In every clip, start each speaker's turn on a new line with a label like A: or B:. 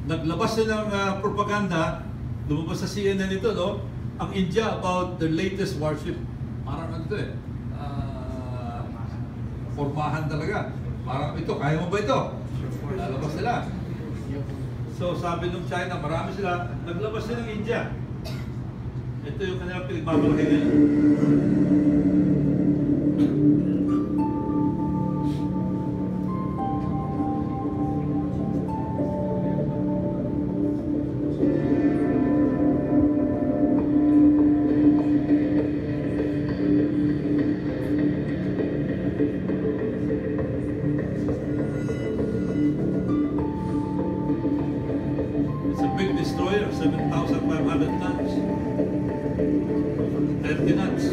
A: naglabas na ng propaganda, lumabas sa CNN ito, no? Ang India about the latest warship. Parang ano ito eh, formahan talaga. Parang ito, kaya mo ba ito? Lalabas sila. So sabi ng China, marami sila, naglabas sila ng India. Ito yung kanilang pinagmamalaki ngayon. It's a big destroyer, 7,500 tons. 30 knots.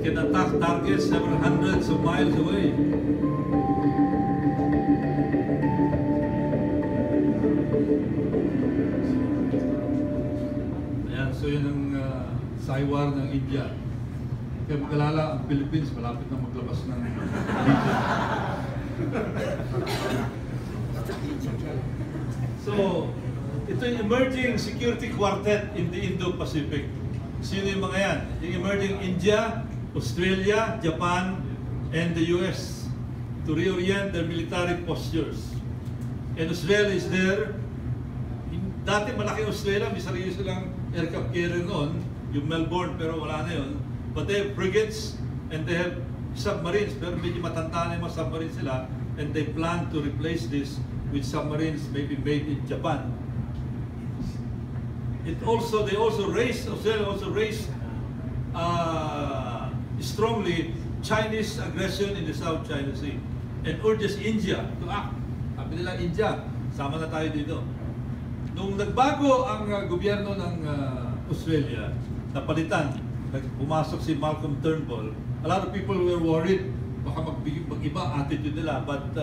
A: Can attack targets several hundreds of miles away. Ayan, so yun ang saywar ng India. Kaya mag-alala, ang Philippines malapit na maglabas ng So, ito yung emerging security quartet in the Indo-Pacific. Sino yung mga yan? Yung emerging India, Australia, Japan, and the US to reorient their military postures. And Australia is there. Dati malaki Australia, may sarili silang aircraft carrier noon, yung Melbourne, pero wala na yun. But they have frigates and they have submarines, pero medyo matanda na yung mga submarines sila, and they plan to replace this with submarines maybe made in Japan. Australia also raised strongly Chinese aggression in the South China Sea and urges India to act. Sabi nila, India, sama na tayo dito. Nung nagbago ang gobyerno ng Australia, napalitan, pumasok si Malcolm Turnbull, a lot of people were worried, baka mag-iba attitude nila, but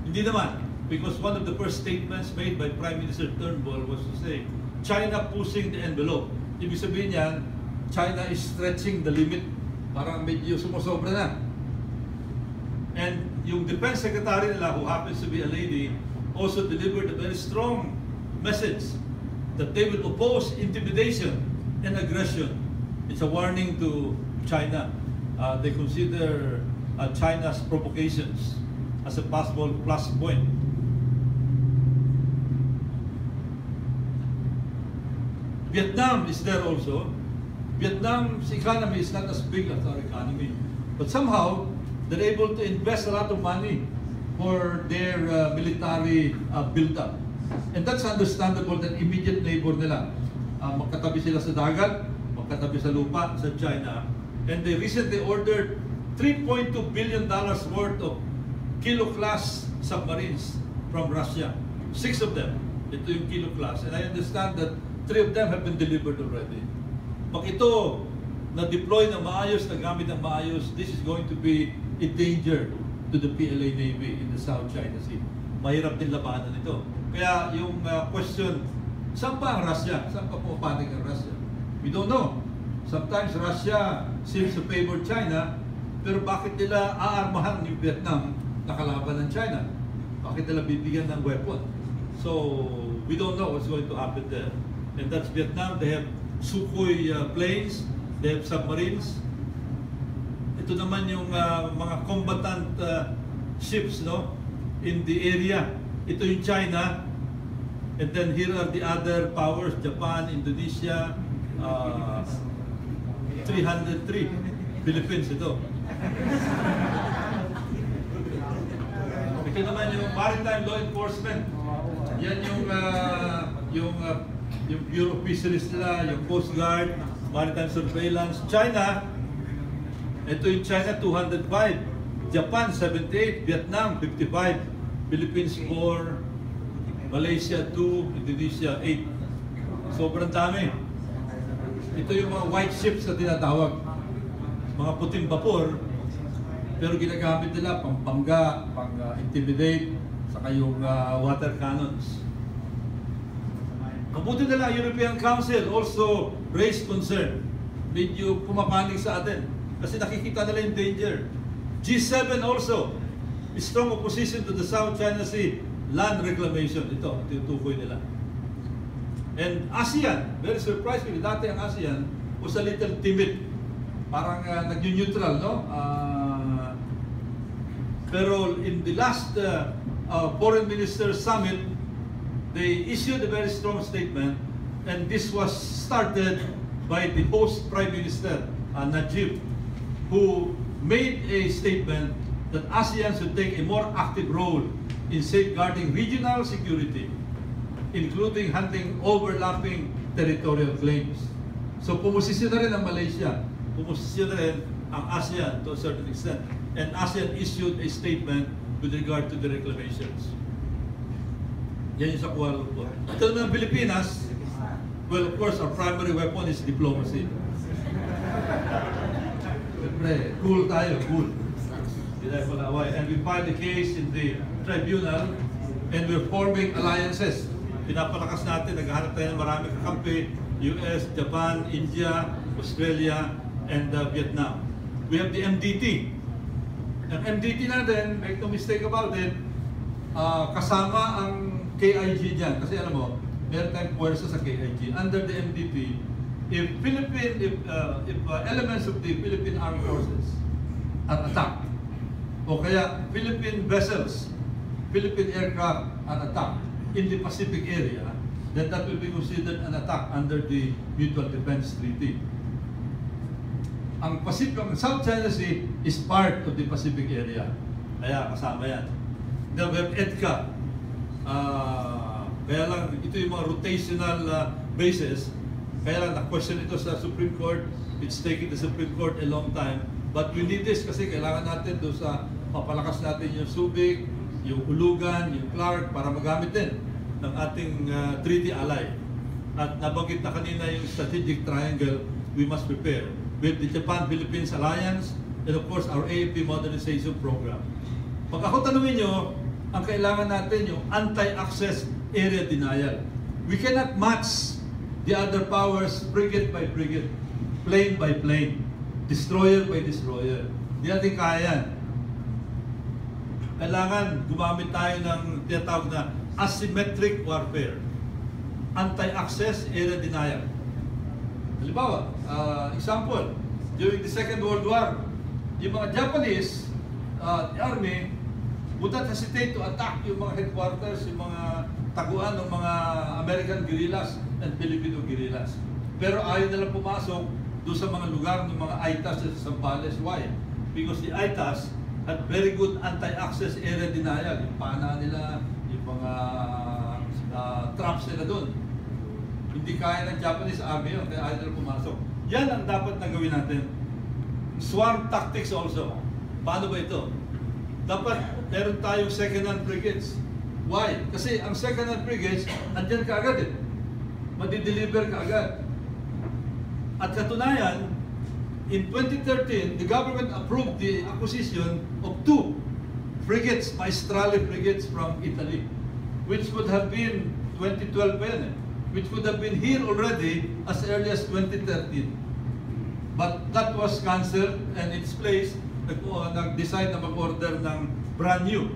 A: hindi naman. Because one of the first statements made by Prime Minister Turnbull was to say, China pushing the envelope. Ibig sabihin niyan, China is stretching the limit. Parang medyo sumusobra na. And yung Defense Secretary nila, who happens to be a lady, also delivered a very strong message that they will oppose intimidation and aggression. It's a warning to China. They consider China's provocations as a possible plus point. Vietnam is there also. Vietnam's economy is not as big as our economy, but somehow they're able to invest a lot of money for their military build-up. And that's understandable, that immediate neighbor nila. Magkatabi sila sa dagat, magkatabi sa lupa, sa China. And they recently ordered $3.2 billion worth of Kilo-class submarines from Russia. 6 of them. Ito yung Kilo-class. And I understand that 3 of them have been delivered already. Pag ito na-deploy ng maayos, nagamit ng maayos, this is going to be a danger to the PLA Navy in the South China Sea. Mahirap din labanan ito. Kaya yung question, saan pa ang Russia? Saan pa pumapanig ang Russia? We don't know. Sometimes Russia seems to favor China, pero bakit nila aarmahan yung Vietnam na kalaban ng China? Bakit nila bibigyan ng weapon? So, we don't know what's going to happen there. And that's Vietnam. They have Sukhoi planes, they have submarines. Ito naman yung mga combatant ships, no, in the area. Ito yung China. And then here are the other powers, Japan, Indonesia, 303. Philippines ito. Ito naman yung Maritime Law Enforcement. Yan yung Bureau of Fisheries nila, yung Coast Guard, Maritime Surveillance. China, ito yung China 205, Japan 78, Vietnam 55, Philippines 4, Malaysia 2, Indonesia 8. Sobrang dami. Ito yung mga white ships na tinatawag. Mga puting vapor, pero ginagamit nila pang bangga, pang intimidate, saka yung water cannons. Mabuti nila, European Council also raised concern. Medyo pumapanig sa atin kasi nakikita nila yung danger. G7 also, strong opposition to the South China Sea land reclamation. Ito tutukoy nila. And ASEAN, very surprisingly, dati ang ASEAN was a little timid. Parang nag-neutral, no? Pero in the last Foreign Ministers Summit, they issued a very strong statement, and this was started by the host Prime Minister, Najib, who made a statement that ASEAN should take a more active role in safeguarding regional security, including handling overlapping territorial claims. So pumosisyon na rin ang Malaysia, pumosisyon na rin ang ASEAN to a certain extent, and ASEAN issued a statement with regard to the reclamations. Yan yung sa Kuala Lumpur. Ito naman ang Pilipinas, well, of course, our primary weapon is diplomacy. Siyempre, cool tayo, cool. And we filed the case in the tribunal, and we're forming alliances. Pinapalakas natin, naghahanap tayo ng marami kakampi, US, Japan, India, Australia, and Vietnam. We have the MDT. Ang MDT natin, make no mistake about it, kasama ang KIG dyan. Kasi alam mo, meron tayong puwersa sa KIG. Under the MDT, if elements of the Philippine Armed Forces are attacked, o kaya Philippine vessels, Philippine aircraft are attacked in the Pacific area, then that will be considered an attack under the Mutual Defense Treaty. Ang South China Sea is part of the Pacific area. Kaya kasama yan. Then we have EDCA. Kaya lang, ito yung mga rotational bases. Kaya lang, na-question ito sa Supreme Court. It's taking the Supreme Court a long time. But we need this kasi kailangan natin doon sa mapalakas natin yung Subic, yung Ulugan, yung Clark, para magamit din ng ating treaty ally. At nabanggit na kanina yung strategic triangle, we must prepare with the Japan-Philippines Alliance and of course our AFP modernization program. Pag ako tanungin nyo, ang kailangan natin yung anti-access area denial. We cannot match the other powers frigate by frigate, plane by plane, destroyer by destroyer. Hindi natin kaya yan. Kailangan gumamit tayo ng tinatawag na asymmetric warfare. Anti-access area denial. Halimbawa, example, during the Second World War, yung mga Japanese army would not hesitate to attack yung mga headquarters, yung mga taguan ng mga American guerrillas and Filipino guerrillas. Pero ayaw nilang pumasok doon sa mga lugar ng mga AITAS sa Zambales. Why? Because the AITAS had very good anti-access area denial. Yung pana nila, yung mga traps nila doon. Hindi kaya ng Japanese army yun, kaya ayaw nila pumasok. Yan ang dapat na gawin natin. Swarm tactics also. Paano ba ito? Dapat meron tayong second-hand brigades. Why? Kasi ang second-hand brigades, andyan ka agad eh. Madideliver ka agad. At katunayan, in 2013, the government approved the acquisition of 2 frigates, Maestrale frigates from Italy, which would have been 2012 pa yan eh, which would have been here already as early as 2013. But that was cancelled, and in its place, nag-decide na mag-order ng brand new.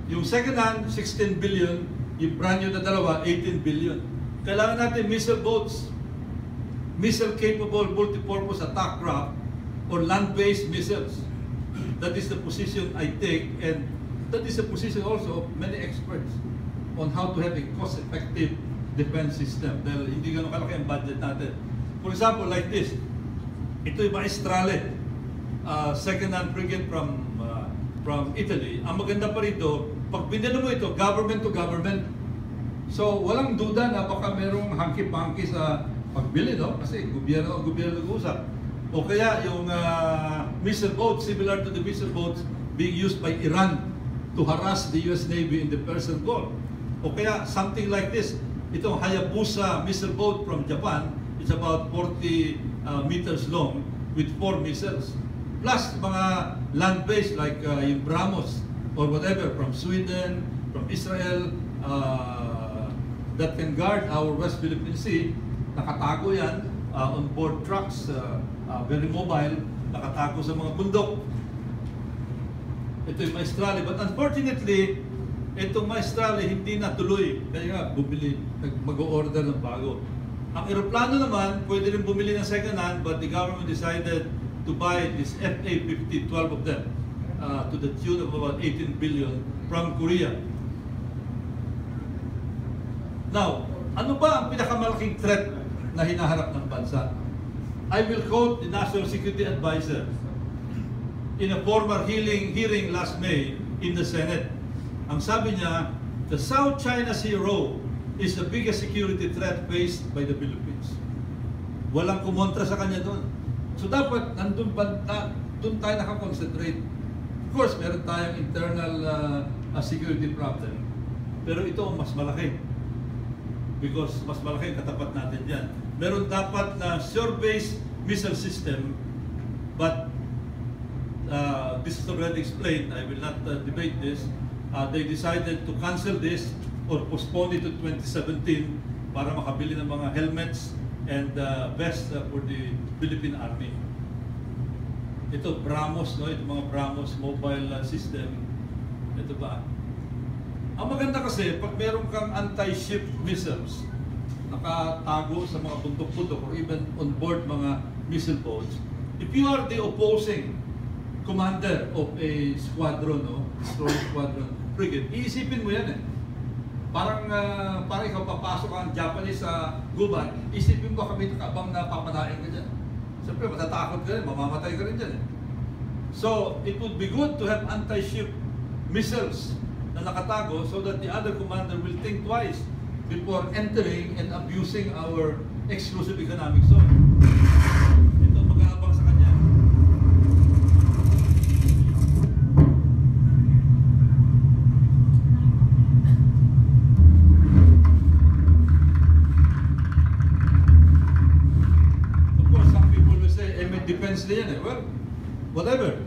A: Yung second hand, 16 billion, yung brand new na dalawa, 18 billion. Kailangan natin missile boats, missile-capable multi-purpose attack craft, or land-based missiles. That is the position I take, and that is the position also of many experts on how to have a cost-effective defense system. Dahil hindi ganun kalaki ang budget natin. For example, like this, ito yung Maestrale, second-hand frigate from Italy. Ang maganda pa rito, pag binili mo ito, government to government. So, walang duda na baka merong hanky-panky sa pagbili, no? Kasi gobyerno nag-uusap. O kaya yung missile boats, similar to the missile boats being used by Iran to harass the US Navy in the Persian Gulf. O kaya something like this, itong Hayabusa missile boat from Japan, it's about 40 meters long with 4 missiles. Plus mga land-based like yung BrahMos or whatever from Sweden, from Israel, that can guard our West Philippine Sea. Nakatago yan on board trucks, very mobile, nakatago sa mga bundok. Ito yung Maestrale, but unfortunately, itong Maestrale hindi natuloy. Kaya nga, mag-o-order ng bago. Ang eroplano naman, pwede rin bumili ng second hand, but the government decided to buy this FA-50, 12 of them, to the tune of about 18 billion from Korea. Now, ano ba ang pinakamalaking threat na hinaharap ng bansa? I will quote the National Security Advisor in a former hearing last May in the Senate. Ang sabi niya, the South China Sea Road is the biggest security threat faced by the Philippines. Walang kumontra sa kanya doon. So dapat doon tayo nakakonsentrate. Of course, meron tayong internal security problem. Pero ito ang mas malaki. Because mas malaki ang katapat natin dyan. Meron dapat na shore-based missile system, but this is already explained. I will not debate this. They decided to cancel this or postpone it to 2017 para makabili ng mga helmets and vests for the Philippine Army. Ito, BrahMos, no? Ito mga BrahMos mobile system. Ito ba? Ang maganda kasi, pag meron kang anti-ship missiles, nakatago sa mga bundok-bundok or even on board mga missile boats, if you are the opposing commander of a squadron, no? Destroyer squadron, frigate, iisipin mo yan eh. Parang ikaw papasok ang Japanese sa gubat, isipin mo kami nakabang na papadain ka dyan. Siyempre, matatakot ka rin, mamamatay ka rin dyan eh. So, it would be good to have anti-ship missiles na nakatago so that the other commander will think twice before entering and abusing our exclusive economic zone. Ito, mag-aabang sa kanya. Of course, some people will say, may defense na yan eh. Well, whatever.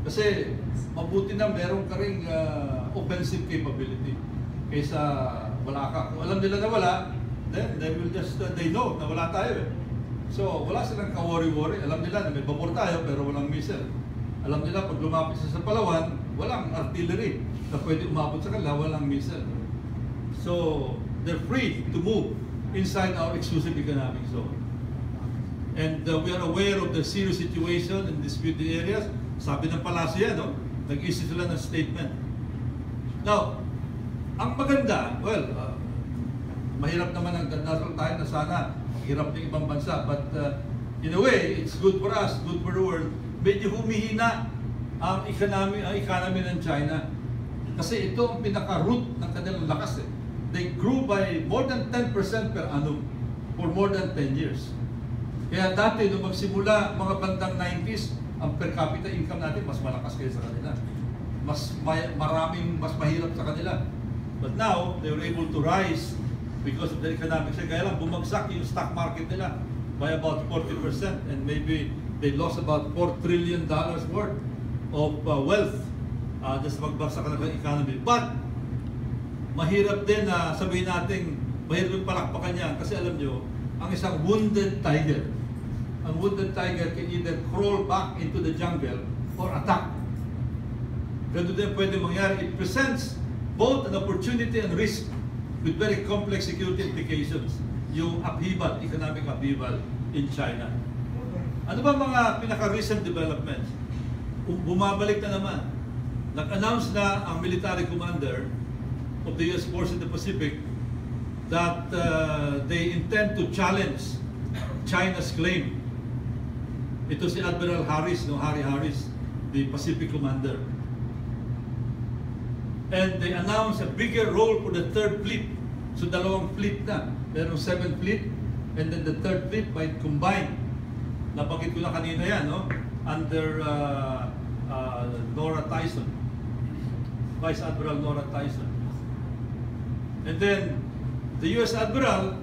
A: Kasi mabuti na meron ka ring offensive capability kaysa wala ka. Kung alam nila na wala, then they will just, they know na wala tayo eh. So wala silang ka-worry-worry. Alam nila na may babor tayo pero walang missile. Alam nila pag lumapit sa Palawan, walang artillery na pwede umabot sa kanila, walang missile. So they're free to move inside our exclusive economic zone. And we are aware of the serious situation in disputed areas. Sabi ng palasya, no? Nag-issue sila ng statement. Now, ang maganda, well, mahirap naman ang dasal tayo na sana hirap ng ibang bansa, but in a way, it's good for us, good for the world. Medyo humihina ang economy ng China kasi ito ang pinaka-root ng kanilang lakas eh. They grew by more than 10% per annum for more than 10 years. Kaya dati, nung magsimula mga bandang 90s, ang per capita income natin mas malakas kaysa sa kanila. Mas mahirap sa kanila. But now, they were able to rise because of the economics. Kaya lang, bumagsak yung stock market nila by about 40% and maybe they lost about $4 trillion worth of wealth just magbagsak ng economy. But, mahirap din na sabihin natin, mahirap yung palakpakan niya kasi alam nyo, ang isang wounded tiger, ang wounded tiger can either crawl back into the jungle or attack. Ganun din pwede mangyari. It presents both an opportunity and risk with very complex security implications. Yung upheaval, economic upheaval in China. Ano ba mga pinaka-recent developments? Bumabalik na naman. Nag-announce na ang military commander of the US Force in the Pacific that they intend to challenge China's claim. Ito si Admiral Harris, no? Harry Harris, the Pacific commander. And they announced a bigger role for the third fleet. So dalawang fleet na. Merong 7th fleet, and then the third fleet might combine. Napakit ko na kanina yan, no? Under Nora Tyson, Vice Admiral Nora Tyson. And then the U.S. Admiral